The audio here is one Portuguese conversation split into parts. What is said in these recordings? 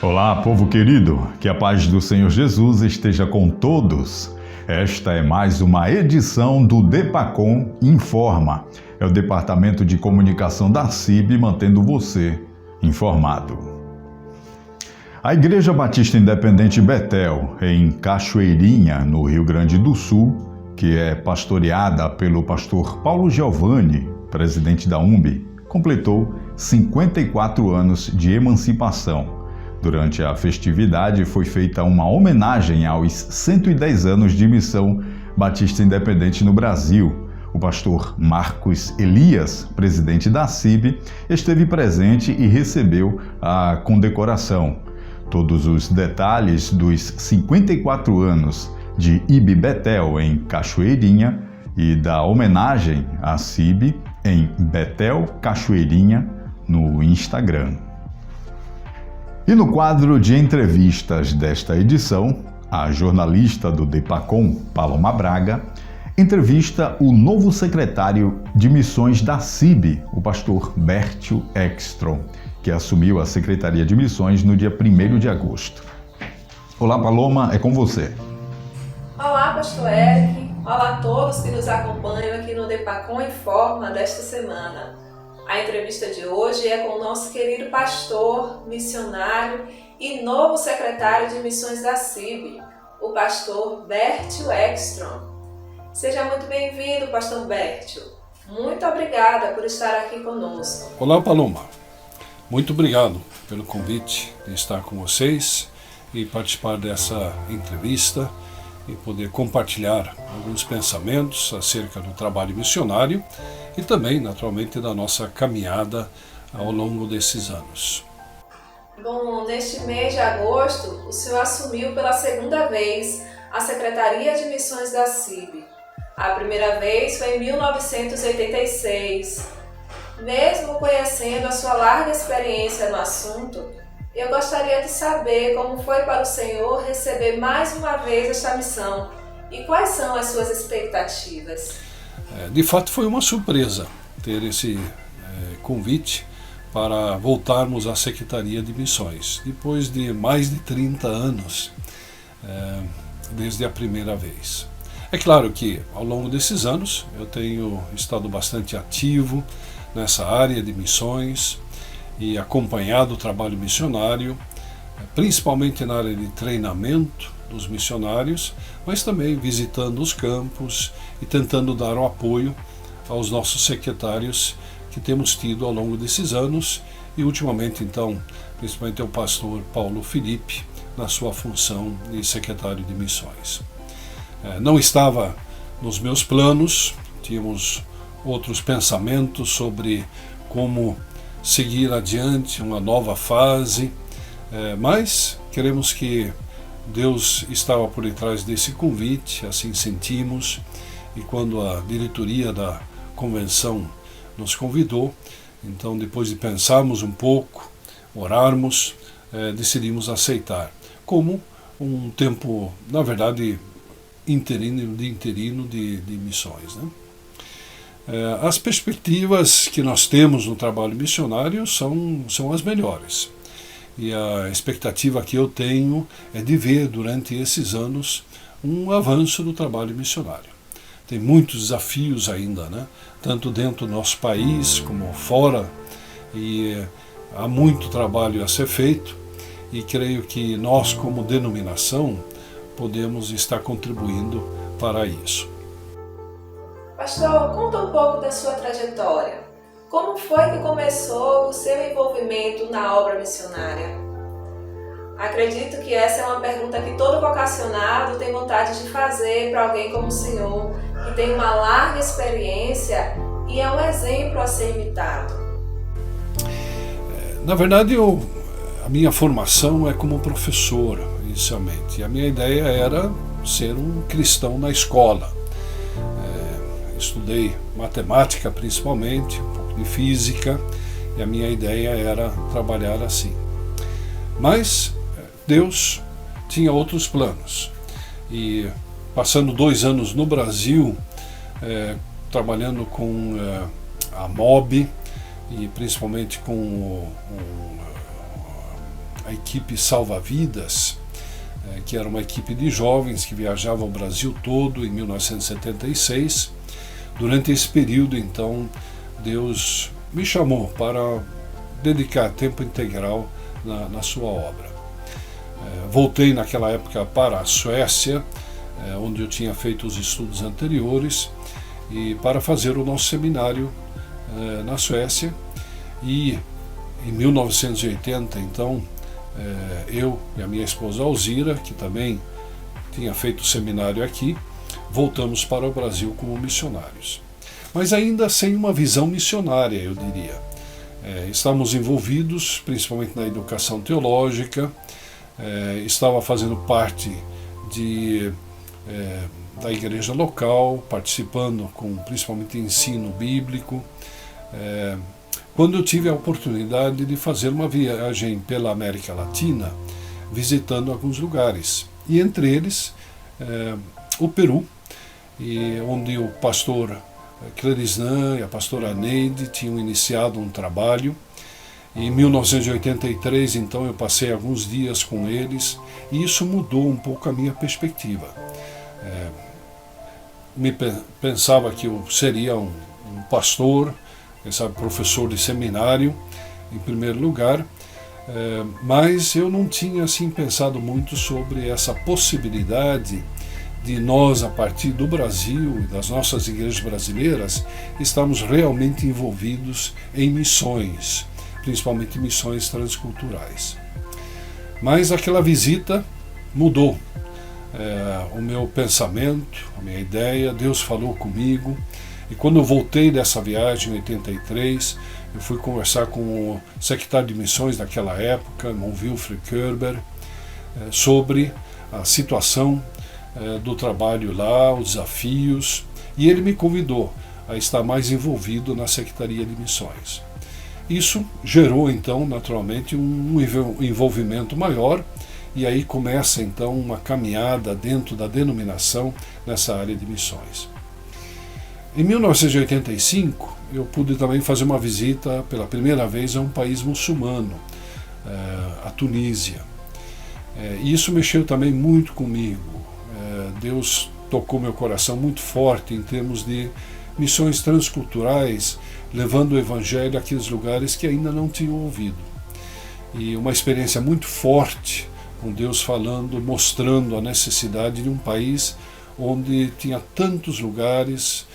Olá, povo querido, que a paz do Senhor Jesus esteja com todos. Esta é mais uma edição do DEPACOM Informa. É o Departamento de Comunicação da CIB mantendo você informado. A Igreja Batista Independente Betel, em Cachoeirinha, no Rio Grande do Sul, que é pastoreada pelo pastor Paulo Giovanni, presidente da UMB, completou 54 anos de emancipação. Durante a festividade foi feita uma homenagem aos 110 anos de missão batista independente no Brasil. O pastor Marcos Elias, presidente da CIB, esteve presente e recebeu a condecoração. Todos os detalhes dos 54 anos de IB Betel em Cachoeirinha e da homenagem à CIB em Betel Cachoeirinha no Instagram. E no quadro de entrevistas desta edição, a jornalista do DEPACOM, Paloma Braga, entrevista o novo secretário de missões da CIB, o pastor Bértio Ekstrom, que assumiu a Secretaria de Missões no dia 1º de agosto. Olá, Paloma, é com você. Olá, pastor Eric. Olá a todos que nos acompanham aqui no DEPACOM Informa desta semana. A entrevista de hoje é com o nosso querido pastor, missionário e novo secretário de missões da CIB, o pastor Bértio Ekstrom. Seja muito bem-vindo, pastor Bértio. Muito obrigada por estar aqui conosco. Olá, Paloma. Muito obrigado pelo convite de estar com vocês e participar dessa entrevista e poder compartilhar alguns pensamentos acerca do trabalho missionário e também, naturalmente, da nossa caminhada ao longo desses anos. Bom, neste mês de agosto, o senhor assumiu pela segunda vez a Secretaria de Missões da CIB. A primeira vez foi em 1986. Mesmo conhecendo a sua larga experiência no assunto, eu gostaria de saber como foi para o senhor receber mais uma vez esta missão e quais são as suas expectativas. De fato, foi uma surpresa ter esse convite para voltarmos à Secretaria de Missões, depois de mais de 30 anos, desde a primeira vez. É claro que, ao longo desses anos, eu tenho estado bastante ativo nessa área de missões e acompanhado o trabalho missionário, principalmente na área de treinamento dos missionários, mas também visitando os campos e tentando dar o apoio aos nossos secretários que temos tido ao longo desses anos e ultimamente, então, principalmente o pastor Paulo Felipe, na sua função de secretário de missões. Não estava nos meus planos, tínhamos outros pensamentos sobre como seguir adiante uma nova fase, mas queremos que Deus estava por detrás desse convite, assim sentimos, e quando a diretoria da convenção nos convidou, então depois de pensarmos um pouco, orarmos, decidimos aceitar, como um tempo, na verdade, interino de missões, né? As perspectivas que nós temos no trabalho missionário são as melhores. E a expectativa que eu tenho é de ver durante esses anos um avanço do trabalho missionário. Tem muitos desafios ainda, né? Tanto dentro do nosso país como fora, e há muito trabalho a ser feito e creio que nós, como denominação, podemos estar contribuindo para isso. Pastor, conta um pouco da sua trajetória. Como foi que começou o seu envolvimento na obra missionária? Acredito que essa é uma pergunta que todo vocacionado tem vontade de fazer para alguém como o senhor, que tem uma larga experiência e é um exemplo a ser imitado. Na verdade, a minha formação é como professor, inicialmente. E a minha ideia era ser um cristão na escola. Estudei matemática principalmente, um pouco de física, e a minha ideia era trabalhar assim. Mas Deus tinha outros planos. E passando 2 anos no Brasil, trabalhando com a MOB, e principalmente com a equipe Salva-Vidas, que era uma equipe de jovens que viajava o Brasil todo em 1976. Durante esse período, então, Deus me chamou para dedicar tempo integral na sua obra. Voltei naquela época para a Suécia, onde eu tinha feito os estudos anteriores, e para fazer o nosso seminário na Suécia. E em 1980, então, eu e a minha esposa Alzira, que também tinha feito o seminário aqui, voltamos para o Brasil como missionários. Mas ainda sem uma visão missionária, eu diria. Estávamos envolvidos principalmente na educação teológica, estava fazendo parte da igreja local, participando com principalmente ensino bíblico, quando eu tive a oportunidade de fazer uma viagem pela América Latina, visitando alguns lugares, e entre eles o Peru, onde o pastor Clerisnan e a pastora Neide tinham iniciado um trabalho. Em 1983, então, eu passei alguns dias com eles, e isso mudou um pouco a minha perspectiva. Pensava que eu seria um pastor, quem sabe professor de seminário, em primeiro lugar, mas eu não tinha assim pensado muito sobre essa possibilidade de nós, a partir do Brasil e das nossas igrejas brasileiras, estarmos realmente envolvidos em missões, principalmente missões transculturais. Mas aquela visita mudou o meu pensamento, a minha ideia. Deus falou comigo, e quando eu voltei dessa viagem em 83, eu fui conversar com o secretário de missões daquela época, irmão Wilfried Körber, sobre a situação do trabalho lá, os desafios, e ele me convidou a estar mais envolvido na Secretaria de Missões. Isso gerou então naturalmente um envolvimento maior, e aí começa então uma caminhada dentro da denominação nessa área de missões. Em 1985 eu pude também fazer uma visita pela primeira vez a um país muçulmano, a Tunísia. E isso mexeu também muito comigo. Deus tocou meu coração muito forte em termos de missões transculturais, levando o evangelho àqueles lugares que ainda não tinham ouvido. E uma experiência muito forte com Deus falando, mostrando a necessidade de um país onde tinha tantos lugares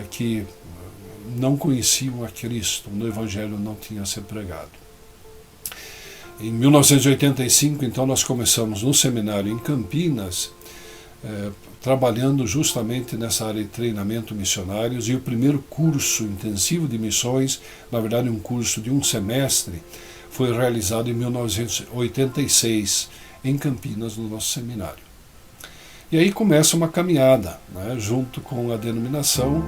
que não conheciam a Cristo, onde o evangelho não tinha sido pregado. Em 1985, então, nós começamos no seminário em Campinas, trabalhando justamente nessa área de treinamento missionários, e o primeiro curso intensivo de missões, na verdade um curso de um semestre, foi realizado em 1986 em Campinas, no nosso seminário. E aí começa uma caminhada, junto com a denominação.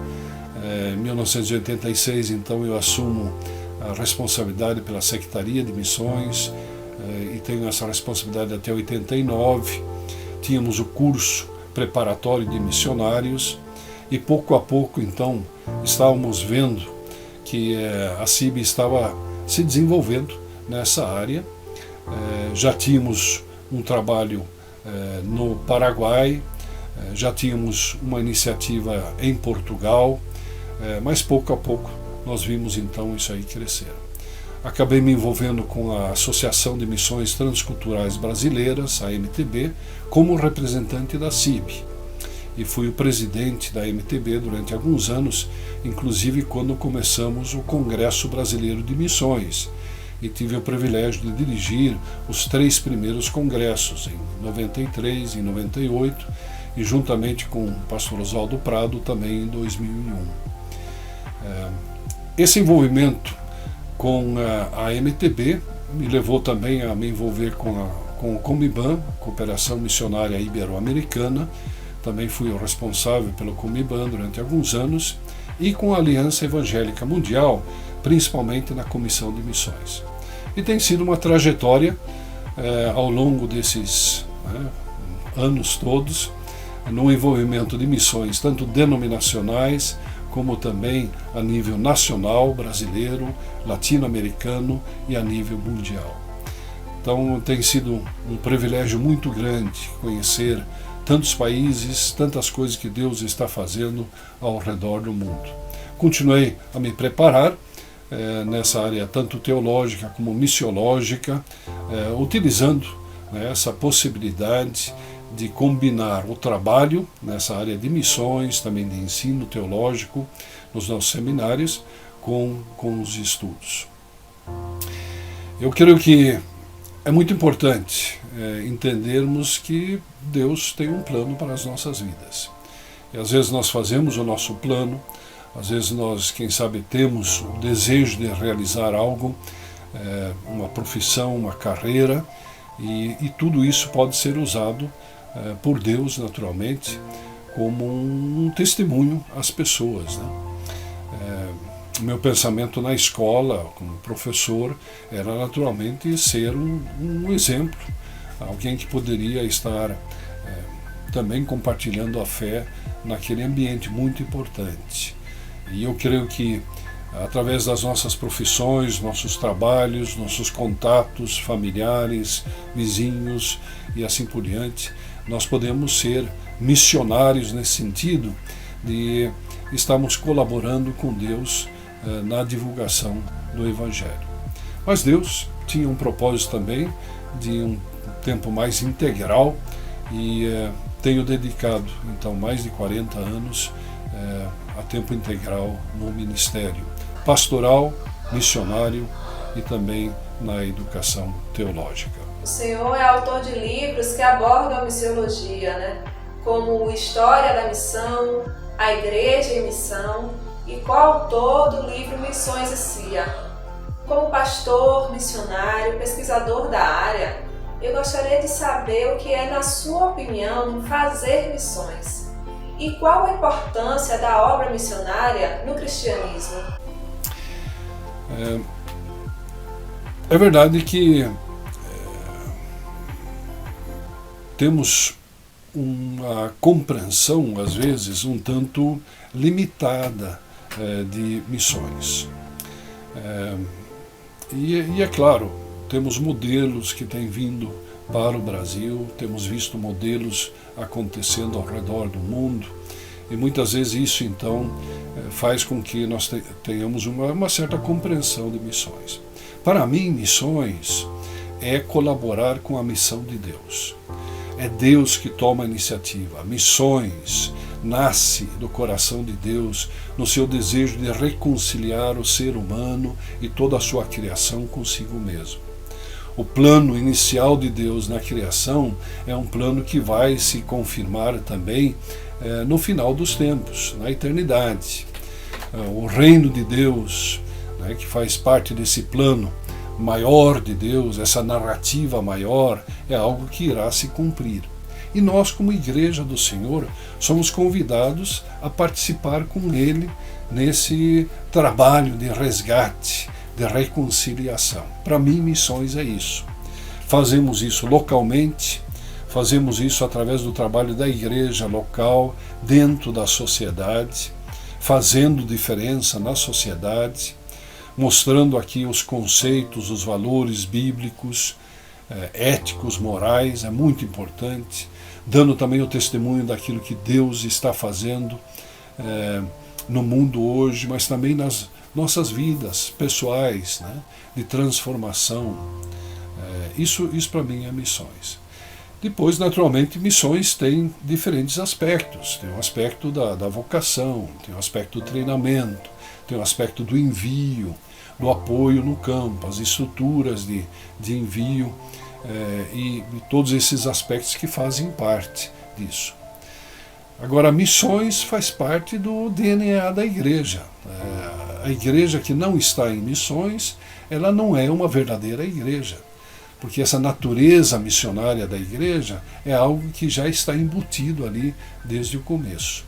Em 1986, então, eu assumo a responsabilidade pela Secretaria de Missões, e tenho essa responsabilidade até 89. Tínhamos o curso preparatório de missionários, e pouco a pouco, então, estávamos vendo que a CIB estava se desenvolvendo nessa área. Já tínhamos um trabalho no Paraguai, já tínhamos uma iniciativa em Portugal, mas pouco a pouco nós vimos então isso aí crescer. Acabei me envolvendo com a Associação de Missões Transculturais Brasileiras, a MTB, como representante da CIB. E fui o presidente da MTB durante alguns anos, inclusive quando começamos o Congresso Brasileiro de Missões. E tive o privilégio de dirigir os 3 primeiros congressos, em 93, em 98, e juntamente com o pastor Oswaldo Prado também em 2001. Esse envolvimento com a MTB me levou também a me envolver com o Comiban, Cooperação Missionária Ibero-Americana. Também fui o responsável pelo Comiban durante alguns anos, e com a Aliança Evangélica Mundial, principalmente na Comissão de Missões. E tem sido uma trajetória ao longo desses anos todos, no envolvimento de missões, tanto denominacionais, como também a nível nacional, brasileiro, latino-americano e a nível mundial. Então tem sido um privilégio muito grande conhecer tantos países, tantas coisas que Deus está fazendo ao redor do mundo. Continuei a me preparar nessa área tanto teológica como missiológica, utilizando essa possibilidade de combinar o trabalho nessa área de missões, também de ensino teológico nos nossos seminários, com os estudos. Eu creio que é muito importante entendermos que Deus tem um plano para as nossas vidas. E às vezes nós fazemos o nosso plano, às vezes nós, quem sabe, temos o desejo de realizar algo, uma profissão, uma carreira, e tudo isso pode ser usado por Deus, naturalmente, como um testemunho às pessoas, né? O meu pensamento na escola, como professor, era naturalmente ser um exemplo, alguém que poderia estar também compartilhando a fé naquele ambiente muito importante. E eu creio que, através das nossas profissões, nossos trabalhos, nossos contatos familiares, vizinhos e assim por diante, nós podemos ser missionários nesse sentido de estarmos colaborando com Deus na divulgação do Evangelho. Mas Deus tinha um propósito também de um tempo mais integral e tenho dedicado então mais de 40 anos a tempo integral no ministério pastoral, missionário e também na educação teológica. O senhor é autor de livros que abordam a missiologia, né? Como História da Missão, A Igreja em Missão e coautor do livro Missões e CIA. Como pastor, missionário, pesquisador da área, eu gostaria de saber o que é, na sua opinião, fazer missões e qual a importância da obra missionária no cristianismo. É verdade que temos uma compreensão, às vezes, um tanto limitada de missões. E é claro, temos modelos que têm vindo para o Brasil, temos visto modelos acontecendo ao redor do mundo, e muitas vezes isso então faz com que nós tenhamos uma certa compreensão de missões. Para mim, missões é colaborar com a missão de Deus. É Deus que toma a iniciativa. Missões nasce do coração de Deus, no seu desejo de reconciliar o ser humano e toda a sua criação consigo mesmo. O plano inicial de Deus na criação é um plano que vai se confirmar também no final dos tempos, na eternidade. O reino de Deus, que faz parte desse plano maior de Deus, essa narrativa maior, é algo que irá se cumprir. E nós, como Igreja do Senhor, somos convidados a participar com Ele nesse trabalho de resgate, de reconciliação. Para mim, missões é isso. Fazemos isso localmente, fazemos isso através do trabalho da igreja local, dentro da sociedade, fazendo diferença na sociedade, mostrando aqui os conceitos, os valores bíblicos, éticos, morais, é muito importante, dando também o testemunho daquilo que Deus está fazendo no mundo hoje, mas também nas nossas vidas pessoais, de transformação. Isso para mim é missões. Depois, naturalmente, missões têm diferentes aspectos. Tem o aspecto da vocação, tem o aspecto do treinamento, tem o aspecto do envio, do apoio no campo, as estruturas de envio e todos esses aspectos que fazem parte disso. Agora, missões faz parte do DNA da igreja. A igreja que não está em missões, ela não é uma verdadeira igreja, porque essa natureza missionária da igreja é algo que já está embutido ali desde o começo.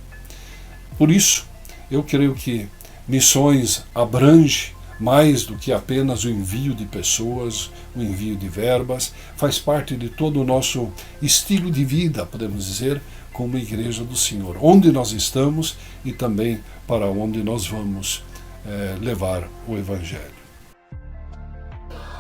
Por isso, eu creio que missões abrange mais do que apenas o envio de pessoas, o envio de verbas, faz parte de todo o nosso estilo de vida, podemos dizer, como Igreja do Senhor, onde nós estamos e também para onde nós vamos levar o Evangelho.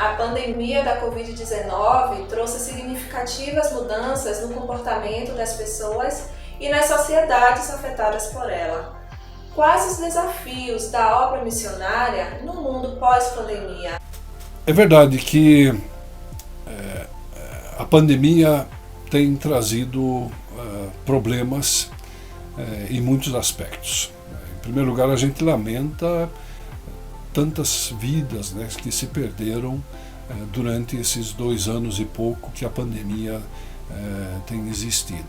A pandemia da Covid-19 trouxe significativas mudanças no comportamento das pessoas e nas sociedades afetadas por ela. Quais os desafios da obra missionária no mundo pós-pandemia? É verdade que a pandemia tem trazido problemas em muitos aspectos. Em primeiro lugar, a gente lamenta tantas vidas, né, que se perderam durante esses 2 anos e pouco que a pandemia tem existido.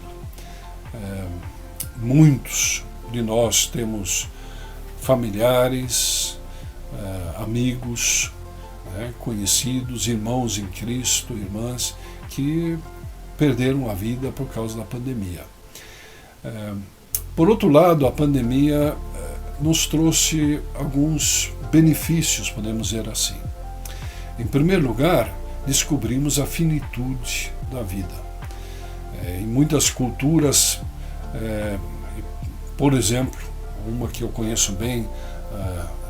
Muitos de nós temos familiares, amigos, conhecidos, irmãos em Cristo, irmãs, que perderam a vida por causa da pandemia. Por outro lado, a pandemia nos trouxe alguns benefícios, podemos dizer assim. Em primeiro lugar, descobrimos a finitude da vida. Em muitas culturas, por exemplo, uma que eu conheço bem,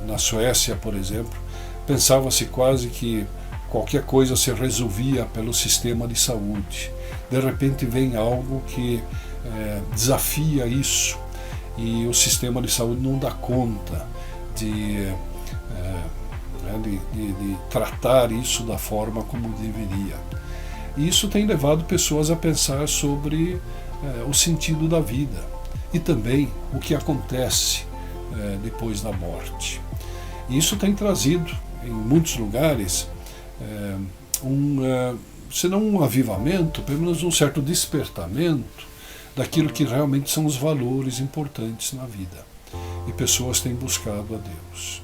na Suécia, por exemplo, pensava-se quase que qualquer coisa se resolvia pelo sistema de saúde. De repente vem algo que desafia isso e o sistema de saúde não dá conta de tratar isso da forma como deveria. E isso tem levado pessoas a pensar sobre o sentido da vida e também o que acontece depois da morte. E isso tem trazido, em muitos lugares, se não um avivamento, pelo menos um certo despertamento daquilo que realmente são os valores importantes na vida. E pessoas têm buscado a Deus.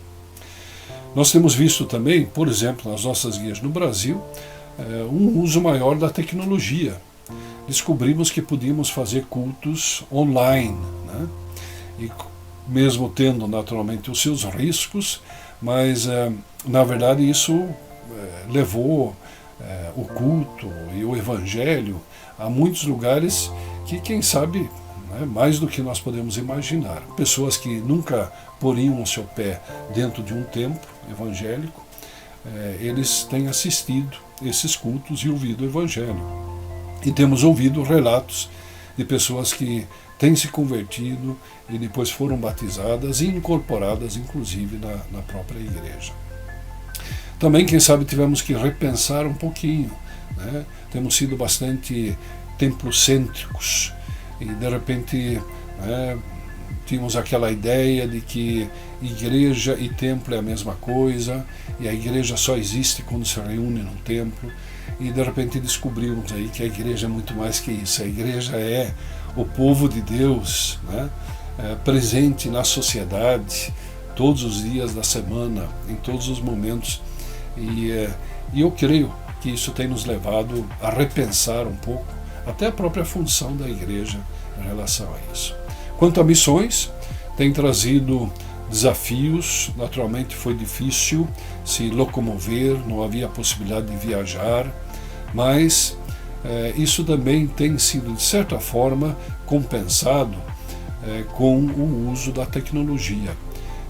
Nós temos visto também, por exemplo, nas nossas guias no Brasil, um uso maior da tecnologia. Descobrimos que podíamos fazer cultos online, né? E mesmo tendo naturalmente os seus riscos, mas na verdade isso levou o culto e o evangelho a muitos lugares que, quem sabe, mais do que nós podemos imaginar. Pessoas que nunca poriam o seu pé dentro de um templo evangélico, eles têm assistido esses cultos e ouvido o evangelho. E temos ouvido relatos de pessoas que têm se convertido e depois foram batizadas e incorporadas, inclusive, na própria igreja. Também, quem sabe, tivemos que repensar um pouquinho, né? Temos sido bastante templocêntricos e, de repente, tínhamos aquela ideia de que igreja e templo é a mesma coisa e a igreja só existe quando se reúne num templo, e de repente descobrimos aí que a igreja é muito mais que isso. A igreja é o povo de Deus, né? Presente na sociedade todos os dias da semana, em todos os momentos, e eu creio que isso tem nos levado a repensar um pouco até a própria função da igreja em relação a isso. Quanto a missões, tem trazido desafios. Naturalmente foi difícil se locomover, não havia possibilidade de viajar, mas isso também tem sido, de certa forma, compensado com o uso da tecnologia.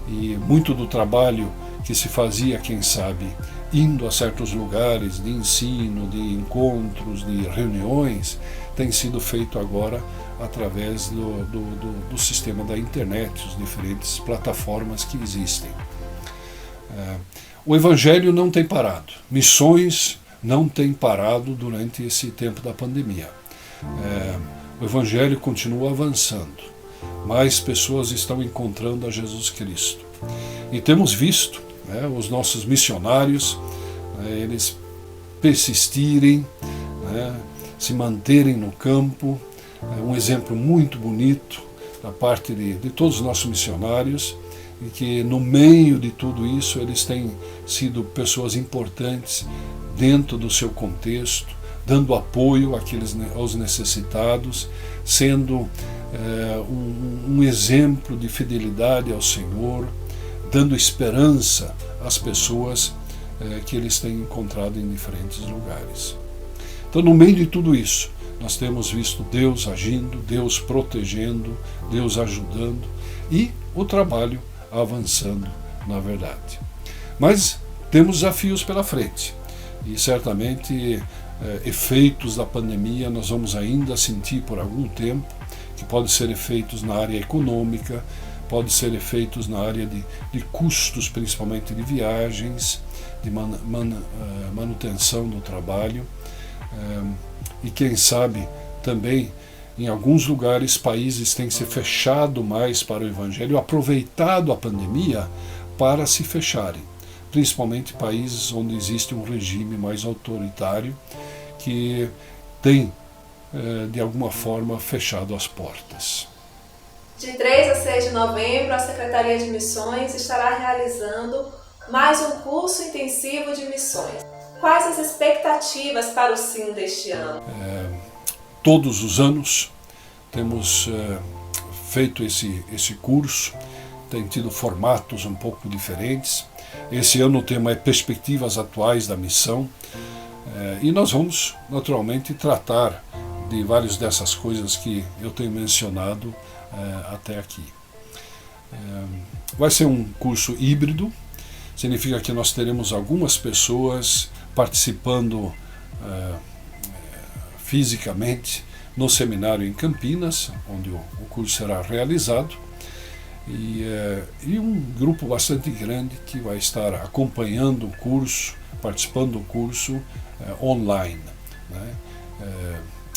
E muito do trabalho que se fazia, quem sabe, indo a certos lugares de ensino, de encontros, de reuniões, tem sido feito agora através do sistema da internet, as diferentes plataformas que existem. O Evangelho não tem parado, missões não têm parado durante esse tempo da pandemia. O Evangelho continua avançando, mais pessoas estão encontrando a Jesus Cristo. E temos visto os nossos missionários, eles persistirem, se manterem no campo. Um exemplo muito bonito da parte de todos os nossos missionários, e que no meio de tudo isso eles têm sido pessoas importantes dentro do seu contexto, dando apoio aos necessitados, sendo um exemplo de fidelidade ao Senhor, dando esperança às pessoas que eles têm encontrado em diferentes lugares. Então, no meio de tudo isso, nós temos visto Deus agindo, Deus protegendo, Deus ajudando e o trabalho avançando, na verdade. Mas temos desafios pela frente. e certamente efeitos da pandemia nós vamos ainda sentir por algum tempo, que podem ser efeitos na área econômica, podem ser efeitos na área de custos, principalmente de viagens, de manutenção do trabalho, e quem sabe também em alguns lugares países têm se fechado mais para o Evangelho, aproveitado a pandemia para se fecharem, principalmente países onde existe um regime mais autoritário que tem de alguma forma fechado as portas. De 3 a 6 de novembro, a Secretaria de Missões estará realizando mais um curso intensivo de missões. Quais as expectativas para o SIM deste ano? Todos os anos temos feito esse curso, tem tido formatos um pouco diferentes. Esse ano o tema é Perspectivas Atuais da Missão, e nós vamos naturalmente tratar de várias dessas coisas que eu tenho mencionado até aqui. Vai ser um curso híbrido, significa que nós teremos algumas pessoas participando fisicamente no seminário em Campinas, onde o curso será realizado, e um grupo bastante grande que vai estar acompanhando o curso, participando do curso online, né?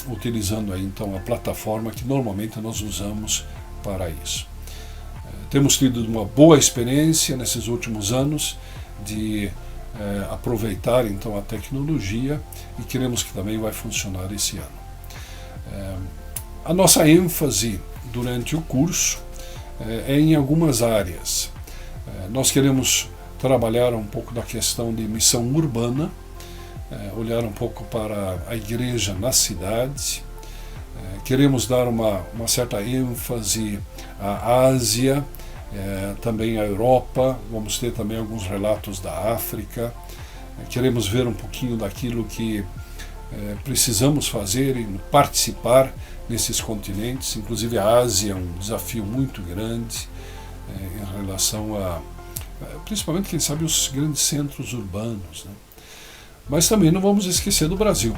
Utilizando aí então a plataforma que normalmente nós usamos para isso. Temos tido uma boa experiência nesses últimos anos de aproveitar então a tecnologia, e queremos que também vai funcionar esse ano. A nossa ênfase durante o curso é em algumas áreas. Nós queremos trabalhar um pouco da questão de missão urbana, olhar um pouco para a igreja na cidade. Queremos dar uma certa ênfase à Ásia, também à Europa. Vamos ter também alguns relatos da África. Queremos ver um pouquinho daquilo que precisamos fazer e participar nesses continentes. Inclusive a Ásia é um desafio muito grande em relação a, principalmente, quem sabe, os grandes centros urbanos, né? Mas também não vamos esquecer do Brasil.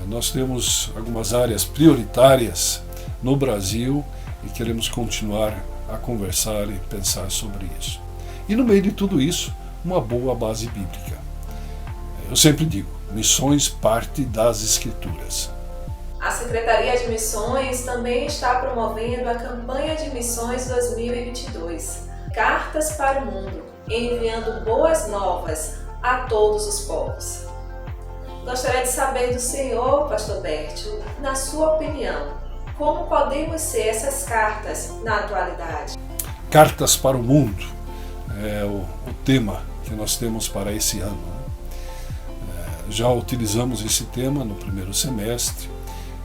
Nós temos algumas áreas prioritárias no Brasil e queremos continuar a conversar e pensar sobre isso. E no meio de tudo isso, uma boa base bíblica. Eu sempre digo, missões parte das Escrituras. A Secretaria de Missões também está promovendo a campanha de missões 2022, Cartas para o Mundo, enviando boas novas a todos os povos. Gostaria de saber do senhor, pastor Bértio, na sua opinião, como podemos ser essas cartas na atualidade? Cartas para o Mundo é o tema que nós temos para esse ano, né? Já utilizamos esse tema no primeiro semestre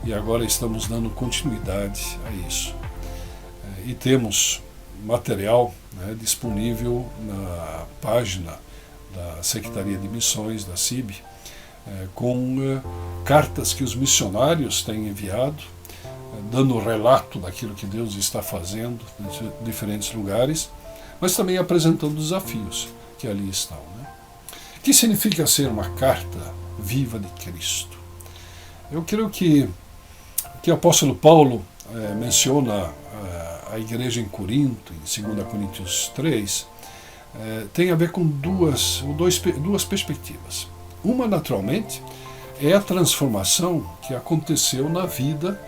e agora estamos dando continuidade a isso. E temos material, né, disponível na página da Secretaria de Missões, da CIB, com cartas que os missionários têm enviado, dando relato daquilo que Deus está fazendo em diferentes lugares, mas também apresentando desafios que ali estão, né? O que significa ser uma carta viva de Cristo? Eu creio que o apóstolo Paulo menciona a igreja em Corinto, em 2 Coríntios 3, tem a ver com duas perspectivas. Uma, naturalmente, é a transformação que aconteceu na vida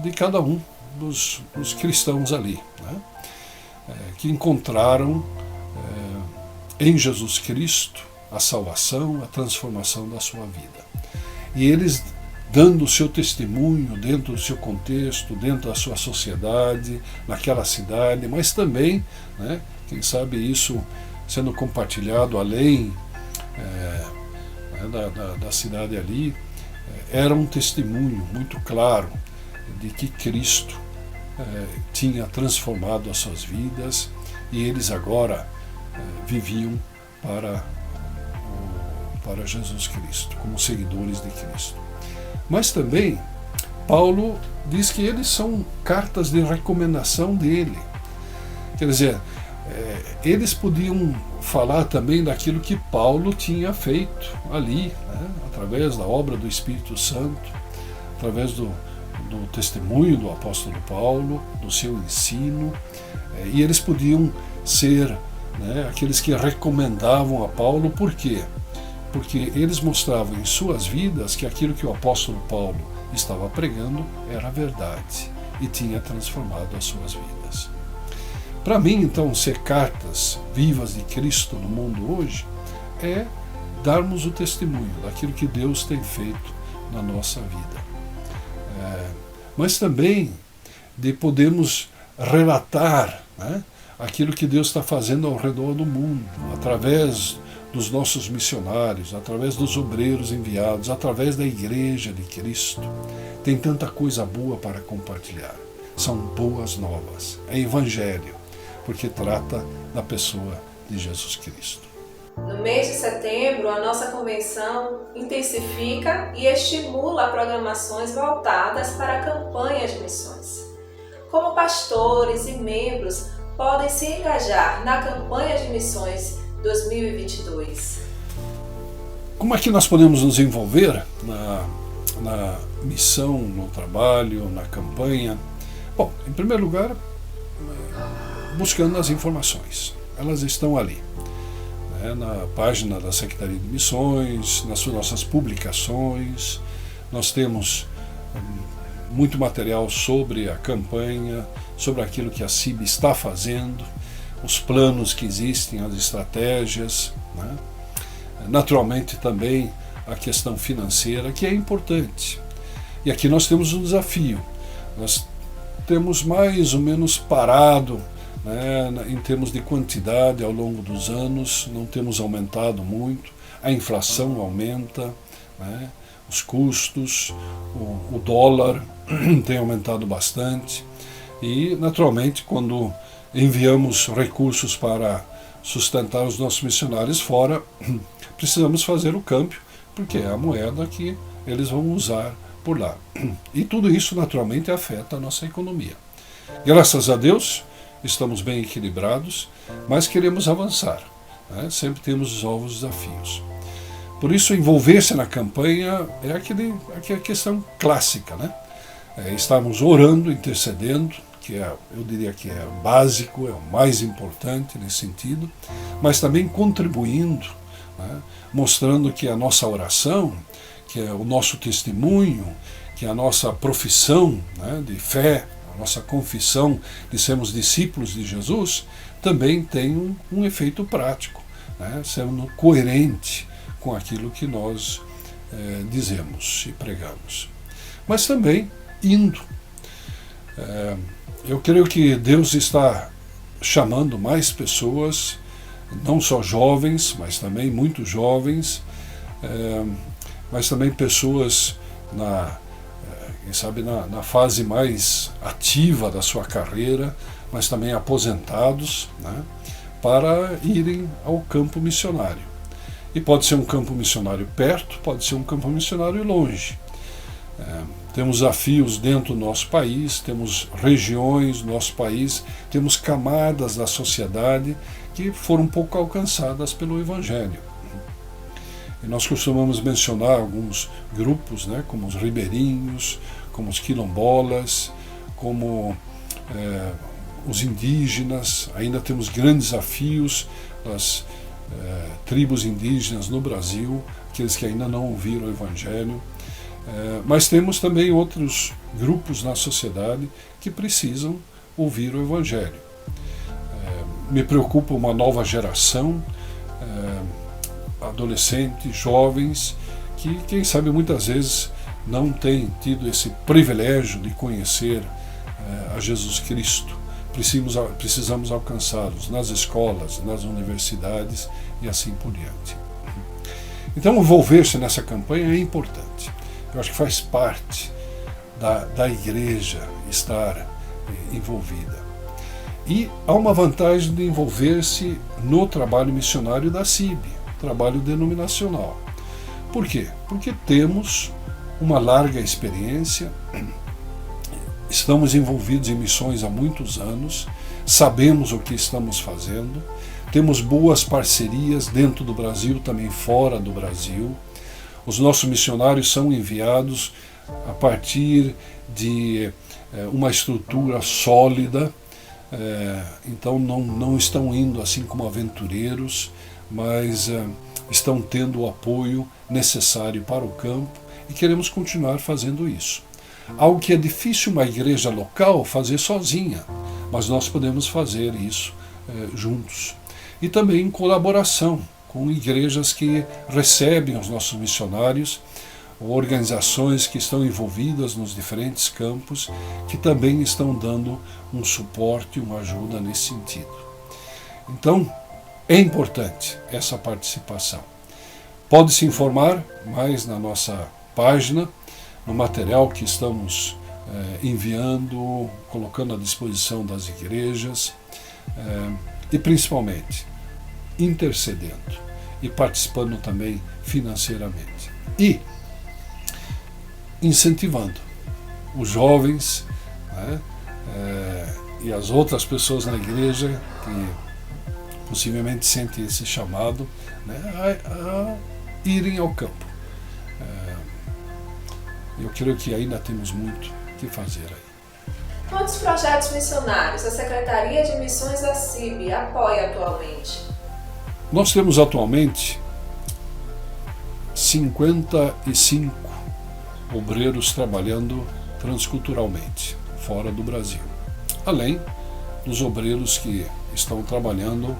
de cada um dos cristãos ali, né? Que encontraram em Jesus Cristo a salvação, a transformação da sua vida. E eles dando o seu testemunho dentro do seu contexto, dentro da sua sociedade, naquela cidade, mas também, né, quem sabe isso sendo compartilhado além da cidade ali, era um testemunho muito claro de que Cristo tinha transformado as suas vidas e eles agora viviam para Jesus Cristo, como seguidores de Cristo. Mas também Paulo diz que eles são cartas de recomendação dele. Quer dizer, eles podiam falar também daquilo que Paulo tinha feito ali, né, através da obra do Espírito Santo, através do testemunho do apóstolo Paulo, do seu ensino, e eles podiam ser, né, aqueles que recomendavam a Paulo. Por quê? Porque eles mostravam em suas vidas que aquilo que o apóstolo Paulo estava pregando era verdade e tinha transformado as suas vidas. Para mim, então, ser cartas vivas de Cristo no mundo hoje é darmos o testemunho daquilo que Deus tem feito na nossa vida. Mas também de podermos relatar, né, aquilo que Deus está fazendo ao redor do mundo, através dos nossos missionários, através dos obreiros enviados, através da Igreja de Cristo. Tem tanta coisa boa para compartilhar. São boas novas. É Evangelho, porque trata da pessoa de Jesus Cristo. No mês de setembro, a nossa convenção intensifica e estimula programações voltadas para a campanha de missões. Como pastores e membros podem se engajar na campanha de missões 2022? Como é que nós podemos nos envolver na missão, no trabalho, na campanha? Bom, em primeiro lugar, buscando as informações. Elas estão ali, né, na página da Secretaria de Missões, nas nossas publicações. Nós temos muito material sobre a campanha, sobre aquilo que a CIB está fazendo, os planos que existem, as estratégias, né? Naturalmente também a questão financeira, que é importante. E aqui nós temos um desafio. Nós temos mais ou menos parado, né, em termos de quantidade ao longo dos anos, não temos aumentado muito, a inflação aumenta, né, os custos, o dólar tem aumentado bastante e, naturalmente, quando enviamos recursos para sustentar os nossos missionários fora, precisamos fazer o câmbio, porque é a moeda que eles vão usar por lá. E tudo isso, naturalmente, afeta a nossa economia. Graças a Deus, estamos bem equilibrados, mas queremos avançar, né? Sempre temos novos desafios. Por isso, envolver-se na campanha é aquela questão clássica, né? Estamos orando, intercedendo, que eu diria que é básico, é o mais importante nesse sentido, mas também contribuindo, né? Mostrando que a nossa oração, que é o nosso testemunho, que é a nossa profissão, né, de fé, a nossa confissão de sermos discípulos de Jesus, também tem um efeito prático, né, sendo coerente com aquilo que nós dizemos e pregamos. Mas também indo. Eu creio que Deus está chamando mais pessoas, não só jovens, mas também muito jovens, mas também pessoas na fase mais ativa da sua carreira, mas também aposentados, né, para irem ao campo missionário. E pode ser um campo missionário perto, pode ser um campo missionário longe. Temos desafios dentro do nosso país, temos regiões do nosso país, temos camadas da sociedade que foram pouco alcançadas pelo Evangelho. E nós costumamos mencionar alguns grupos, né, como os ribeirinhos, como os quilombolas, como os indígenas. Ainda temos grandes desafios das tribos indígenas no Brasil, aqueles que ainda não ouviram o Evangelho. Mas temos também outros grupos na sociedade que precisam ouvir o Evangelho. Me preocupa uma nova geração, adolescentes, jovens, que, quem sabe, muitas vezes não têm tido esse privilégio de conhecer a Jesus Cristo. Precisamos alcançá-los nas escolas, nas universidades e assim por diante. Então, envolver-se nessa campanha é importante. Eu acho que faz parte da igreja estar envolvida. E há uma vantagem de envolver-se no trabalho missionário da CIB, trabalho denominacional. Por quê? Porque temos uma larga experiência, estamos envolvidos em missões há muitos anos, sabemos o que estamos fazendo, temos boas parcerias dentro do Brasil, também fora do Brasil. Os nossos missionários são enviados a partir de uma estrutura sólida, então não estão indo assim como aventureiros, mas estão tendo o apoio necessário para o campo e queremos continuar fazendo isso. Algo que é difícil uma igreja local fazer sozinha, mas nós podemos fazer isso juntos. E também em colaboração com igrejas que recebem os nossos missionários, organizações que estão envolvidas nos diferentes campos, que também estão dando um suporte, uma ajuda nesse sentido. Então, é importante essa participação. Pode se informar mais na nossa página, no material que estamos enviando, colocando à disposição das igrejas, e principalmente intercedendo e participando também financeiramente. E incentivando os jovens, né, e as outras pessoas na igreja que possivelmente sentem esse chamado, né, a irem ao campo. Eu creio que ainda temos muito que fazer aí. Quantos projetos missionários a Secretaria de Missões da CIB apoia atualmente? Nós temos atualmente 55 obreiros trabalhando transculturalmente, fora do Brasil. Além dos obreiros que estão trabalhando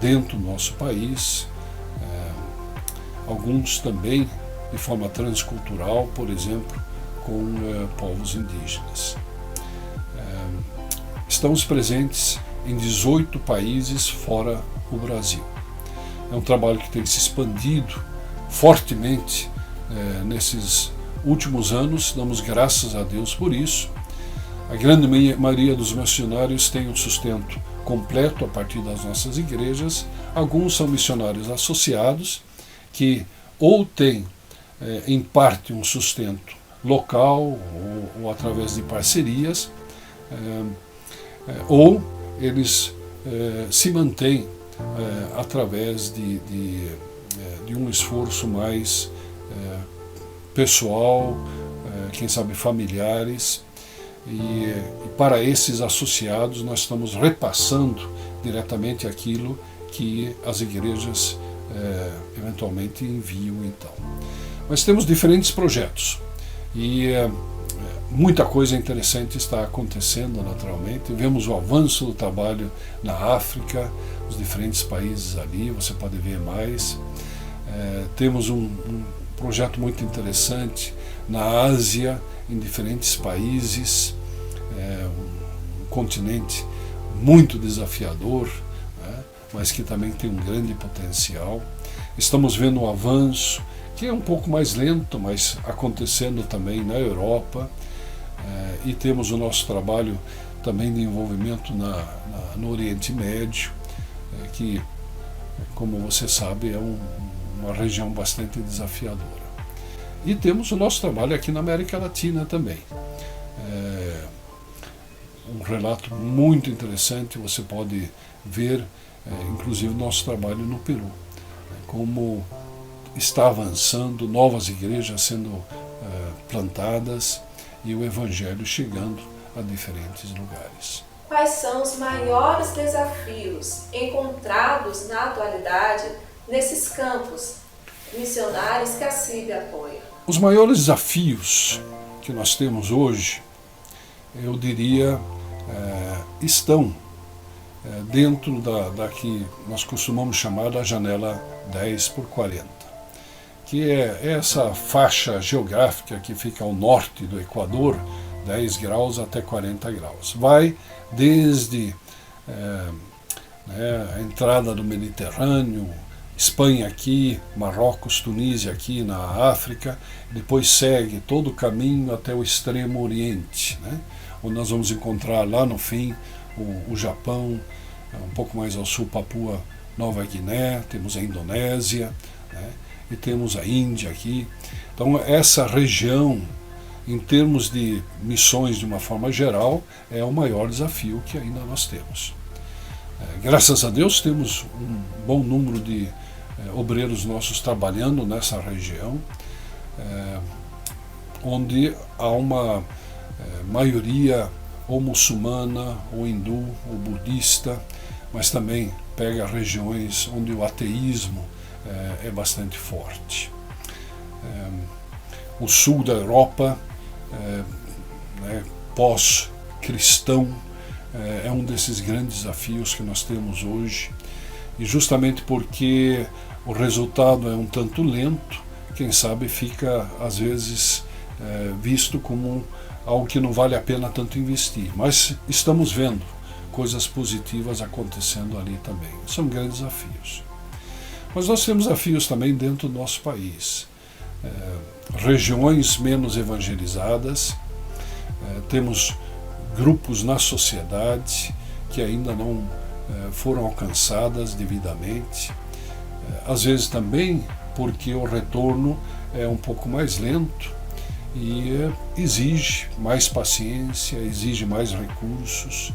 dentro do nosso país, alguns também de forma transcultural, por exemplo, com povos indígenas. Estamos presentes em 18 países fora o Brasil. É um trabalho que tem se expandido fortemente nesses últimos anos, damos graças a Deus por isso. A grande maioria dos missionários tem um sustento completo a partir das nossas igrejas. Alguns são missionários associados, que ou têm em parte um sustento local ou através de parcerias, ou eles se mantêm através de um esforço mais pessoal, quem sabe familiares, e para esses associados nós estamos repassando diretamente aquilo que as igrejas eventualmente enviam então. Mas temos diferentes projetos e muita coisa interessante está acontecendo naturalmente. Vemos o avanço do trabalho na África, os diferentes países ali, você pode ver mais. Temos um projeto muito interessante na Ásia, em diferentes países, um continente muito desafiador, né, mas que também tem um grande potencial. Estamos vendo um avanço que é um pouco mais lento, mas acontecendo também na Europa, e temos o nosso trabalho também de envolvimento no Oriente Médio, que, como você sabe, é uma região bastante desafiadora. E temos o nosso trabalho aqui na América Latina também. Um relato muito interessante, você pode ver, inclusive, o nosso trabalho no Peru, como está avançando, novas igrejas sendo plantadas e o Evangelho chegando a diferentes lugares. Quais são os maiores desafios encontrados na atualidade nesses campos missionários que a CIB apoia? Os maiores desafios que nós temos hoje, eu diria, estão dentro da que nós costumamos chamar da janela 10x40, que é essa faixa geográfica que fica ao norte do Equador, 10 graus até 40 graus. Vai desde a entrada do Mediterrâneo, Espanha aqui, Marrocos, Tunísia aqui na África, depois segue todo o caminho até o extremo oriente, né, onde nós vamos encontrar lá no fim o Japão, um pouco mais ao sul Papua Nova Guiné, temos a Indonésia, né, e temos a Índia aqui. Então essa região em termos de missões de uma forma geral, é o maior desafio que ainda nós temos. Graças a Deus temos um bom número de obreiros nossos trabalhando nessa região, onde há uma maioria ou muçulmana, ou hindu, ou budista, mas também pega regiões onde o ateísmo é bastante forte. O sul da Europa, pós-cristão, é um desses grandes desafios que nós temos hoje, e justamente porque o resultado é um tanto lento, quem sabe fica às vezes visto como algo que não vale a pena tanto investir, mas estamos vendo coisas positivas acontecendo ali também. São grandes desafios. Mas nós temos desafios também dentro do nosso país. Regiões menos evangelizadas, temos grupos na sociedade que ainda não foram alcançadas devidamente, às vezes também porque o retorno é um pouco mais lento e exige mais paciência, exige mais recursos.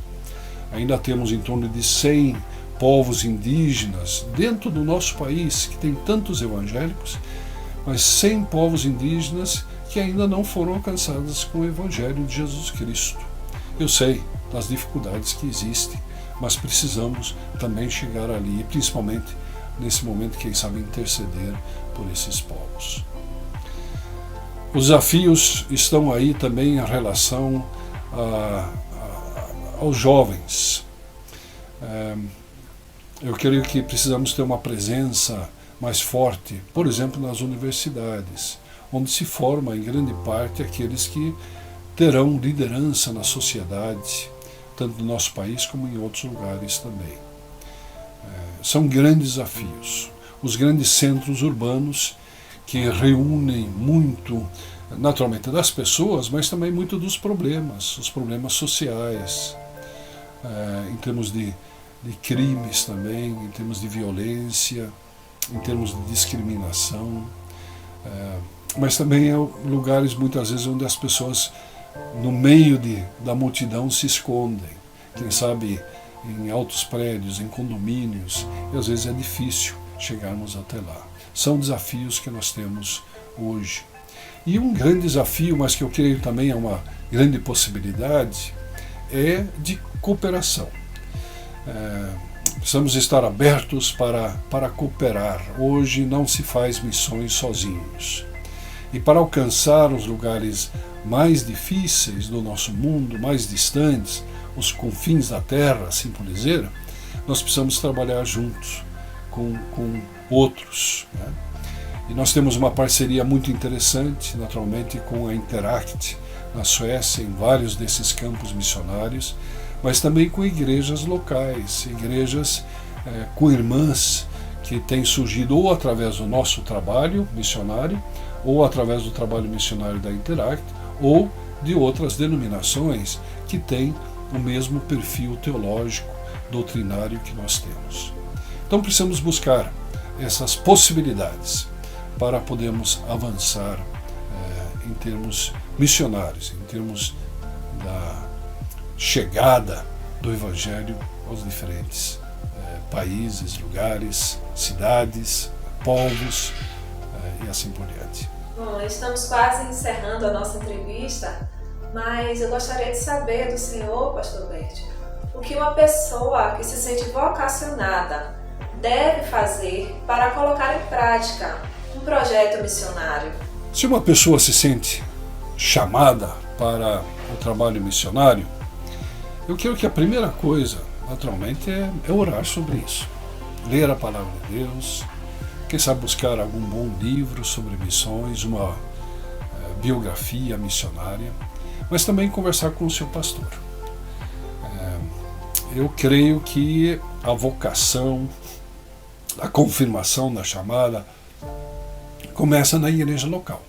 Ainda temos em torno de 100 povos indígenas dentro do nosso país, que tem tantos evangélicos, mas 100 povos indígenas que ainda não foram alcançados com o Evangelho de Jesus Cristo. Eu sei das dificuldades que existem, mas precisamos também chegar ali, e principalmente nesse momento, quem sabe, interceder por esses povos. Os desafios estão aí também em relação aos jovens. Eu creio que precisamos ter uma presença mais forte, por exemplo, nas universidades, onde se forma em grande parte aqueles que terão liderança na sociedade, tanto no nosso país como em outros lugares também. São grandes desafios. Os grandes centros urbanos que reúnem muito, naturalmente, das pessoas, mas também muito dos problemas, os problemas sociais, em termos de crimes também, em termos de violência, em termos de discriminação, mas também lugares muitas vezes onde as pessoas no meio da multidão se escondem, quem sabe em altos prédios, em condomínios, e às vezes é difícil chegarmos até lá. São desafios que nós temos hoje. E um grande desafio, mas que eu creio também é uma grande possibilidade, é de cooperação. Precisamos estar abertos para cooperar. Hoje não se faz missões sozinhos. E para alcançar os lugares mais difíceis do nosso mundo, mais distantes, os confins da terra, assim por dizer, nós precisamos trabalhar juntos com outros, né? E nós temos uma parceria muito interessante, naturalmente, com a Interact, na Suécia, em vários desses campos missionários, mas também com igrejas locais, igrejas com irmãs que têm surgido ou através do nosso trabalho missionário, ou através do trabalho missionário da Interact, ou de outras denominações que têm o mesmo perfil teológico, doutrinário que nós temos. Então precisamos buscar essas possibilidades para podermos avançar em termos missionários, em termos da chegada do Evangelho aos diferentes países, lugares, cidades, povos e assim por diante. Bom, estamos quase encerrando a nossa entrevista, mas eu gostaria de saber do senhor, pastor Bert, o que uma pessoa que se sente vocacionada deve fazer para colocar em prática um projeto missionário. Se uma pessoa se sente chamada para o trabalho missionário, eu creio que a primeira coisa, naturalmente, é orar sobre isso. Ler a palavra de Deus, quem sabe buscar algum bom livro sobre missões, uma biografia missionária, mas também conversar com o seu pastor. Eu creio que a vocação, a confirmação da chamada, começa na igreja local.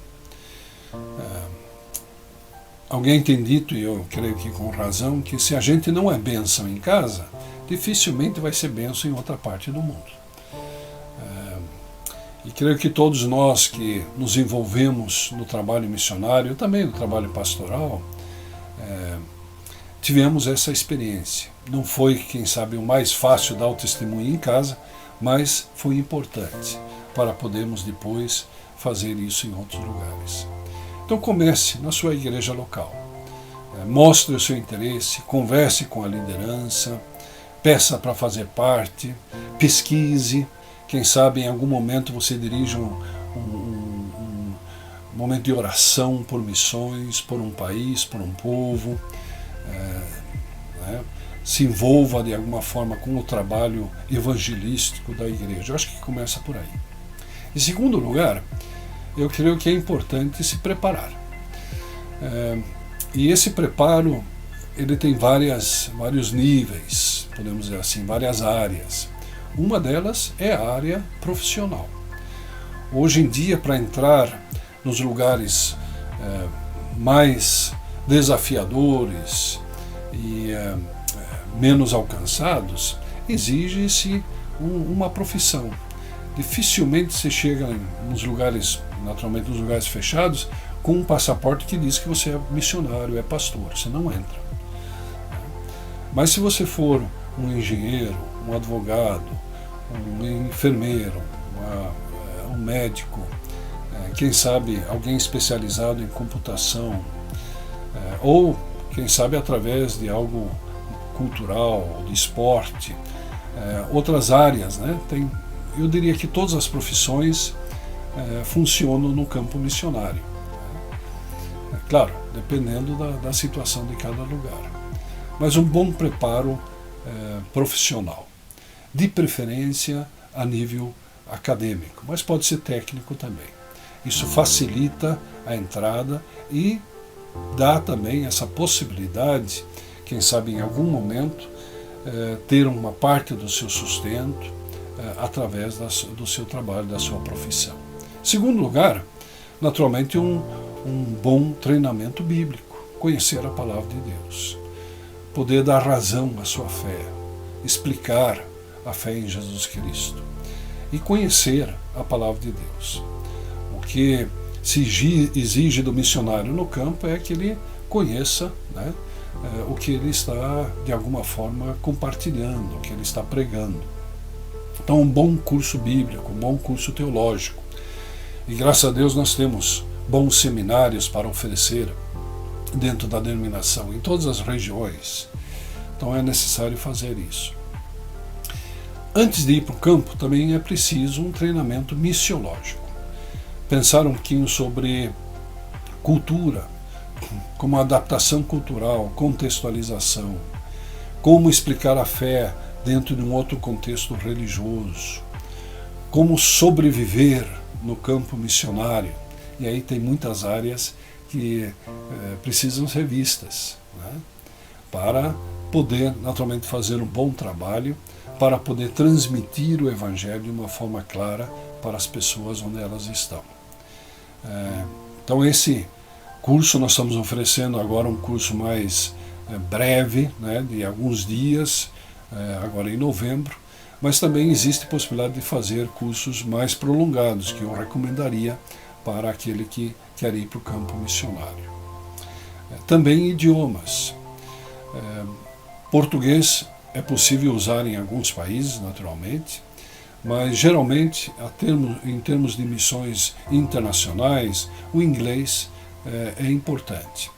Alguém tem dito, e eu creio que com razão, que se a gente não é bênção em casa, dificilmente vai ser bênção em outra parte do mundo. E Creio que todos nós que nos envolvemos no trabalho missionário, também no trabalho pastoral, tivemos essa experiência. Não foi, quem sabe, o mais fácil dar o testemunho em casa, mas foi importante para podermos depois fazer isso em outros lugares. Então comece na sua igreja local. Mostre o seu interesse, converse com a liderança, peça para fazer parte, pesquise. Quem sabe em algum momento você dirige um momento de oração por missões, por um país, por um povo. Se envolva de alguma forma com o trabalho evangelístico da igreja. Eu acho que começa por aí. Em segundo lugar, eu creio que é importante se preparar. E esse preparo, ele tem vários níveis, podemos dizer assim, várias áreas. Uma delas é a área profissional. Hoje em dia, para entrar nos lugares mais desafiadores e menos alcançados, exige-se uma profissão. Dificilmente você chega nos lugares, naturalmente nos lugares fechados, com um passaporte que diz que você é missionário, é pastor. Você não entra. Mas se você for um engenheiro, um advogado, um enfermeiro, um médico, quem sabe alguém especializado em computação, ou quem sabe através de algo cultural, de esporte, outras áreas, né? Eu diria que todas as profissões funcionam no campo missionário. Claro, dependendo da situação de cada lugar. Mas um bom preparo profissional, de preferência a nível acadêmico, mas pode ser técnico também. Isso facilita a entrada e dá também essa possibilidade, quem sabe em algum momento, ter uma parte do seu sustento através do seu trabalho, da sua profissão. Segundo lugar, naturalmente um bom treinamento bíblico, conhecer a palavra de Deus, poder dar razão à sua fé, explicar a fé em Jesus Cristo e conhecer a palavra de Deus. O que se exige do missionário no campo é que ele conheça, né, o que ele está, de alguma forma, compartilhando, o que ele está pregando. Então, um bom curso bíblico, um bom curso teológico. E graças a Deus nós temos bons seminários para oferecer dentro da denominação, em todas as regiões. Então é necessário fazer isso. Antes de ir para o campo, também é preciso um treinamento missiológico. Pensar um pouquinho sobre cultura, como adaptação cultural, contextualização, como explicar a fé dentro de um outro contexto religioso, como sobreviver no campo missionário. E aí tem muitas áreas que precisam ser vistas, né, para poder naturalmente fazer um bom trabalho, para poder transmitir o Evangelho de uma forma clara para as pessoas onde elas estão. Então esse curso nós estamos oferecendo agora um curso mais breve, né, de alguns dias, agora em novembro, mas também existe possibilidade de fazer cursos mais prolongados, que eu recomendaria para aquele que quer ir para o campo missionário. Também idiomas. Português é possível usar em alguns países, naturalmente, mas geralmente, em termos de missões internacionais, o inglês é importante.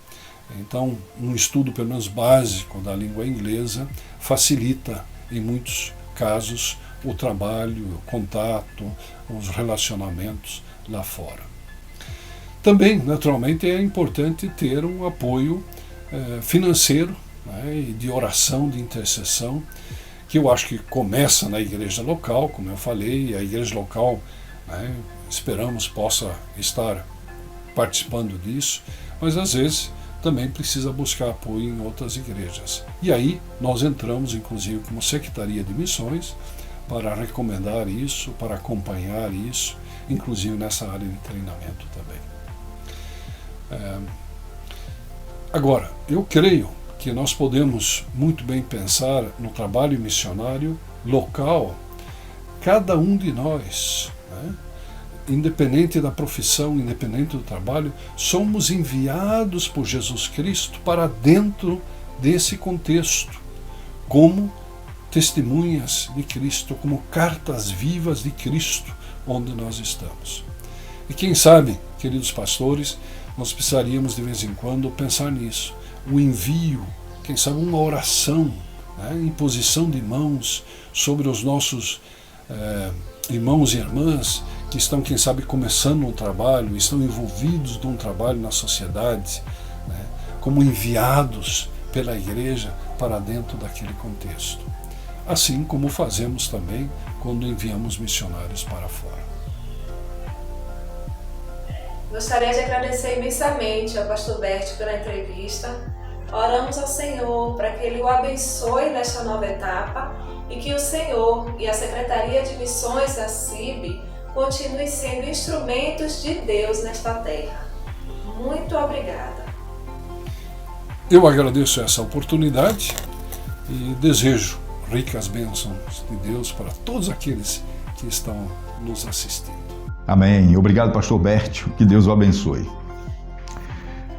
Então, um estudo pelo menos básico da língua inglesa facilita, em muitos casos, o trabalho, o contato, os relacionamentos lá fora. Também, naturalmente, é importante ter um apoio financeiro, né, e de oração, de intercessão, que eu acho que começa na igreja local, como eu falei, a igreja local, né, esperamos possa estar participando disso, mas às vezes também precisa buscar apoio em outras igrejas. E aí nós entramos, inclusive, como Secretaria de Missões, para recomendar isso, para acompanhar isso, inclusive nessa área de treinamento também. Agora, eu creio que nós podemos muito bem pensar no trabalho missionário local, cada um de nós, né, independente da profissão, independente do trabalho, somos enviados por Jesus Cristo para dentro desse contexto, como testemunhas de Cristo, como cartas vivas de Cristo, onde nós estamos. E quem sabe, queridos pastores, nós precisaríamos de vez em quando pensar nisso. O envio, quem sabe uma oração, imposição de mãos sobre os nossos irmãos e irmãs que estão, quem sabe, começando um trabalho, estão envolvidos num trabalho na sociedade, como enviados pela igreja para dentro daquele contexto. Assim como fazemos também quando enviamos missionários para fora. Gostaria de agradecer imensamente ao pastor Bert pela entrevista. Oramos ao Senhor para que Ele o abençoe nesta nova etapa e que o Senhor e a Secretaria de Missões da CIB continuem sendo instrumentos de Deus nesta terra. Muito obrigada. Eu agradeço essa oportunidade e desejo ricas bênçãos de Deus para todos aqueles que estão nos assistindo. Amém. Obrigado, pastor Bert. Que Deus o abençoe.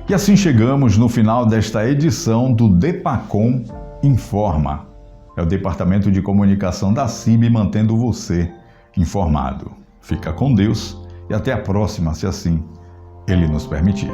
E assim chegamos no final desta edição do DEPACOM Informa. É o Departamento de Comunicação da CIB mantendo você informado. Fica com Deus e até a próxima, se assim Ele nos permitir.